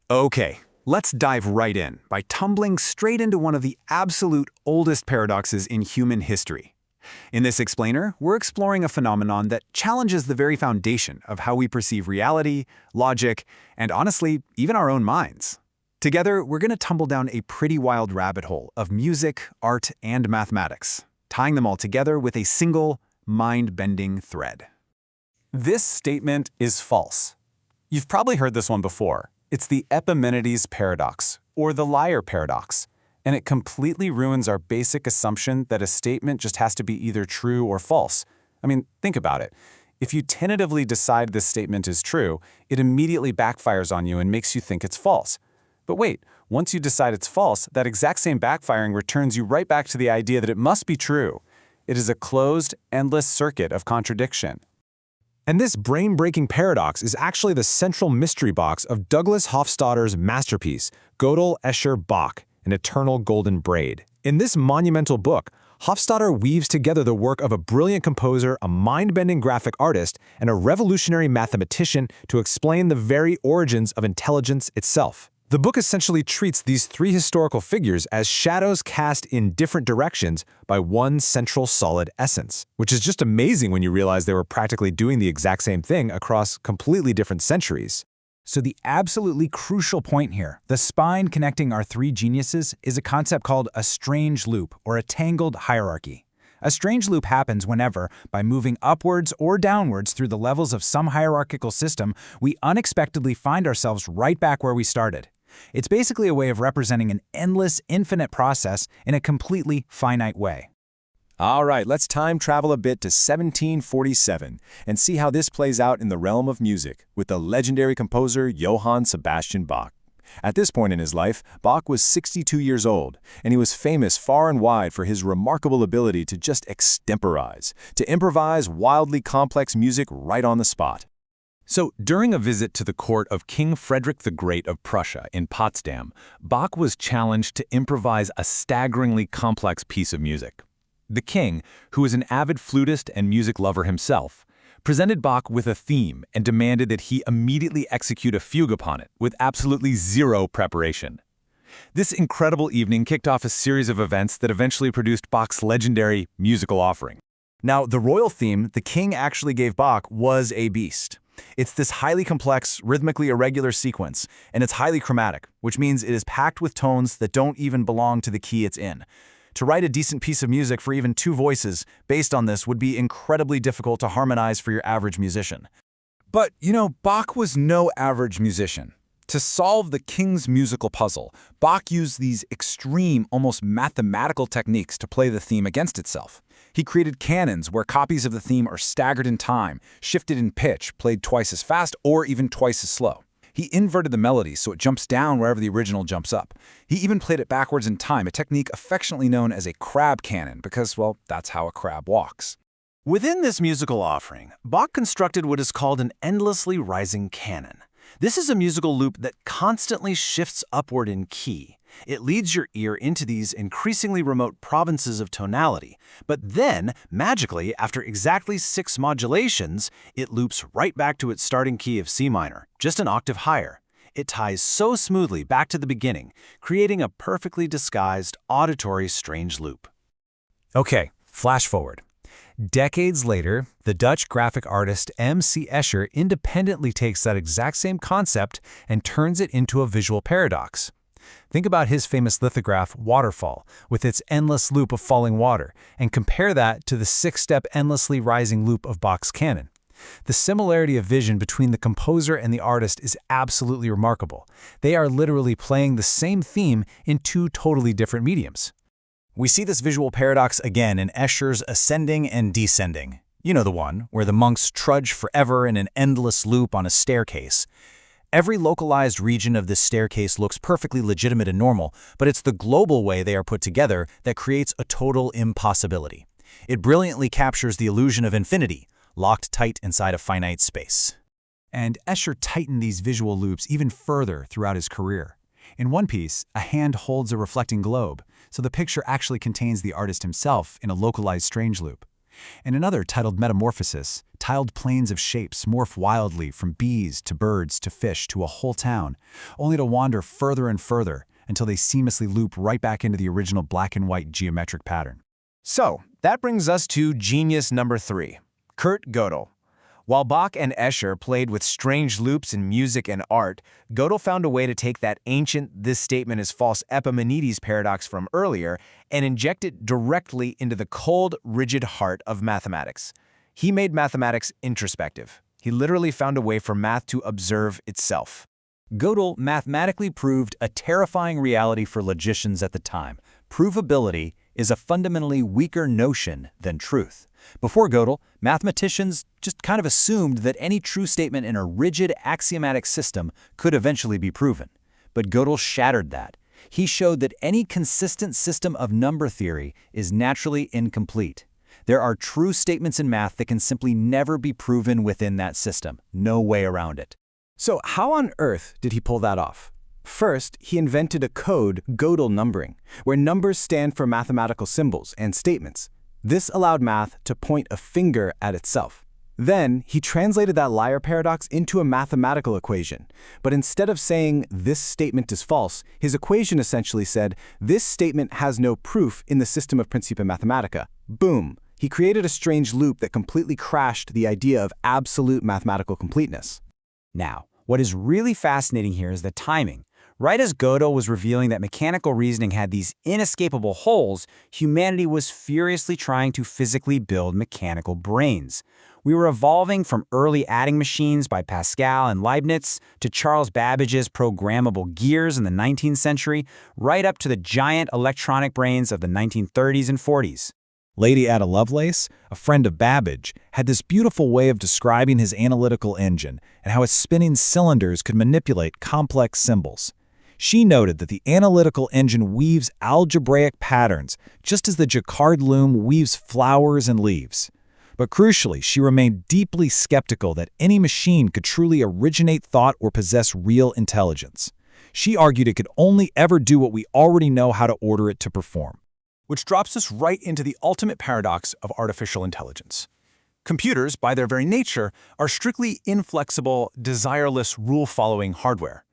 Okay, let's dive right in by tumbling straight into one of the absolute oldest paradoxes in human history. In this explainer, we're exploring a phenomenon that challenges the very foundation of how we perceive reality, logic, and honestly, even our own minds. Together, we're going to tumble down a pretty wild rabbit hole of music, art, and mathematics, tying them all together with a single, mind-bending thread. This statement is false. You've probably heard this one before. It's the Epimenides paradox, or the liar paradox, and it completely ruins our basic assumption that a statement just has to be either true or false. I mean, think about it. If you tentatively decide this statement is true, it immediately backfires on you and makes you think it's false. But wait, once you decide it's false, that exact same backfiring returns you right back to the idea that it must be true. It is a closed, endless circuit of contradiction. And this brain-breaking paradox is actually the central mystery box of Douglas Hofstadter's masterpiece, Gödel, Escher, Bach, an Eternal Golden Braid. In this monumental book, Hofstadter weaves together the work of a brilliant composer, a mind-bending graphic artist, and a revolutionary mathematician to explain the very origins of intelligence itself. The book essentially treats these three historical figures as shadows cast in different directions by one central solid essence, which is just amazing when you realize they were practically doing the exact same thing across completely different centuries. So the absolutely crucial point here, the spine connecting our three geniuses, is a concept called a strange loop or a tangled hierarchy. A strange loop happens whenever, by moving upwards or downwards through the levels of some hierarchical system, we unexpectedly find ourselves right back where we started. It's basically a way of representing an endless, infinite process in a completely finite way. All right, let's time travel a bit to 1747 and see how this plays out in the realm of music with the legendary composer Johann Sebastian Bach. At this point in his life, Bach was 62 years old, and he was famous far and wide for his remarkable ability to just extemporize, to improvise wildly complex music right on the spot. So, during a visit to the court of King Frederick the Great of Prussia in Potsdam, Bach was challenged to improvise a staggeringly complex piece of music. The king, who was an avid flutist and music lover himself, presented Bach with a theme and demanded that he immediately execute a fugue upon it with absolutely zero preparation. This incredible evening kicked off a series of events that eventually produced Bach's legendary musical offering. Now, the royal theme the king actually gave Bach was a beast. It's this highly complex, rhythmically irregular sequence, and it's highly chromatic, which means it is packed with tones that don't even belong to the key it's in. To write a decent piece of music for even two voices based on this would be incredibly difficult to harmonize for your average musician. But, Bach was no average musician. To solve the king's musical puzzle, Bach used these extreme, almost mathematical techniques to play the theme against itself. He created canons where copies of the theme are staggered in time, shifted in pitch, played twice as fast, or even twice as slow. He inverted the melody so it jumps down wherever the original jumps up. He even played it backwards in time, a technique affectionately known as a crab canon because, well, that's how a crab walks. Within this musical offering, Bach constructed what is called an endlessly rising canon. This is a musical loop that constantly shifts upward in key. It leads your ear into these increasingly remote provinces of tonality, but then, magically, after exactly 6 modulations, it loops right back to its starting key of C minor, just an octave higher. It ties so smoothly back to the beginning, creating a perfectly disguised, auditory strange loop. Okay, flash forward. Decades later, the Dutch graphic artist M.C. Escher independently takes that exact same concept and turns it into a visual paradox. Think about his famous lithograph, Waterfall, with its endless loop of falling water, and compare that to the 6-step endlessly rising loop of Bach's canon. The similarity of vision between the composer and the artist is absolutely remarkable. They are literally playing the same theme in 2 totally different mediums. We see this visual paradox again in Escher's Ascending and Descending. You know the one, where the monks trudge forever in an endless loop on a staircase. Every localized region of this staircase looks perfectly legitimate and normal, but it's the global way they are put together that creates a total impossibility. It brilliantly captures the illusion of infinity, locked tight inside a finite space. And Escher tightened these visual loops even further throughout his career. In one piece, a hand holds a reflecting globe, so the picture actually contains the artist himself in a localized strange loop. In another, titled Metamorphosis, tiled planes of shapes morph wildly from bees to birds to fish to a whole town, only to wander further and further until they seamlessly loop right back into the original black and white geometric pattern. So, that brings us to genius number 3, Kurt Gödel. While Bach and Escher played with strange loops in music and art, Gödel found a way to take that ancient "this statement is false" Epimenides paradox from earlier and inject it directly into the cold, rigid heart of mathematics. He made mathematics introspective. He literally found a way for math to observe itself. Gödel mathematically proved a terrifying reality for logicians at the time. Provability is a fundamentally weaker notion than truth. Before Gödel, mathematicians just kind of assumed that any true statement in a rigid axiomatic system could eventually be proven. But Gödel shattered that. He showed that any consistent system of number theory is naturally incomplete. There are true statements in math that can simply never be proven within that system. No way around it. So how on earth did he pull that off? First, he invented a code, Gödel numbering, where numbers stand for mathematical symbols and statements. This allowed math to point a finger at itself. Then, he translated that liar paradox into a mathematical equation. But instead of saying, "this statement is false," his equation essentially said, "this statement has no proof in the system of Principia Mathematica." Boom! He created a strange loop that completely crashed the idea of absolute mathematical completeness. Now, what is really fascinating here is the timing. Right as Gödel was revealing that mechanical reasoning had these inescapable holes, humanity was furiously trying to physically build mechanical brains. We were evolving from early adding machines by Pascal and Leibniz to Charles Babbage's programmable gears in the 19th century, right up to the giant electronic brains of the 1930s and 40s. Lady Ada Lovelace, a friend of Babbage, had this beautiful way of describing his analytical engine and how its spinning cylinders could manipulate complex symbols. She noted that the analytical engine weaves algebraic patterns, just as the jacquard loom weaves flowers and leaves. But crucially, she remained deeply skeptical that any machine could truly originate thought or possess real intelligence. She argued it could only ever do what we already know how to order it to perform. Which drops us right into the ultimate paradox of artificial intelligence. Computers, by their very nature, are strictly inflexible, desireless, rule-following hardware.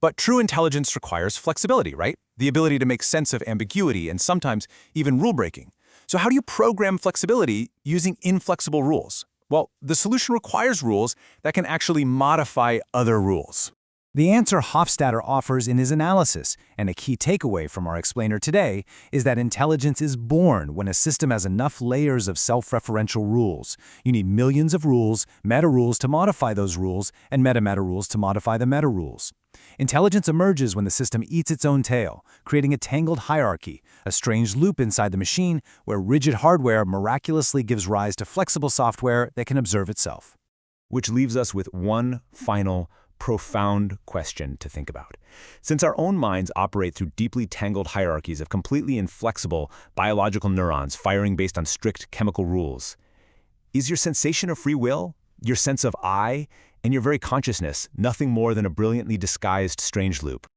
But true intelligence requires flexibility, right? The ability to make sense of ambiguity and sometimes even rule-breaking. So how do you program flexibility using inflexible rules? Well, the solution requires rules that can actually modify other rules. The answer Hofstadter offers in his analysis, and a key takeaway from our explainer today, is that intelligence is born when a system has enough layers of self-referential rules. You need millions of rules, meta-rules to modify those rules, and meta-meta-rules to modify the meta-rules. Intelligence emerges when the system eats its own tail, creating a tangled hierarchy, a strange loop inside the machine where rigid hardware miraculously gives rise to flexible software that can observe itself. Which leaves us with one final, profound question to think about. Since our own minds operate through deeply tangled hierarchies of completely inflexible biological neurons firing based on strict chemical rules, is your sensation of free will, your sense of I, and your very consciousness nothing more than a brilliantly disguised strange loop?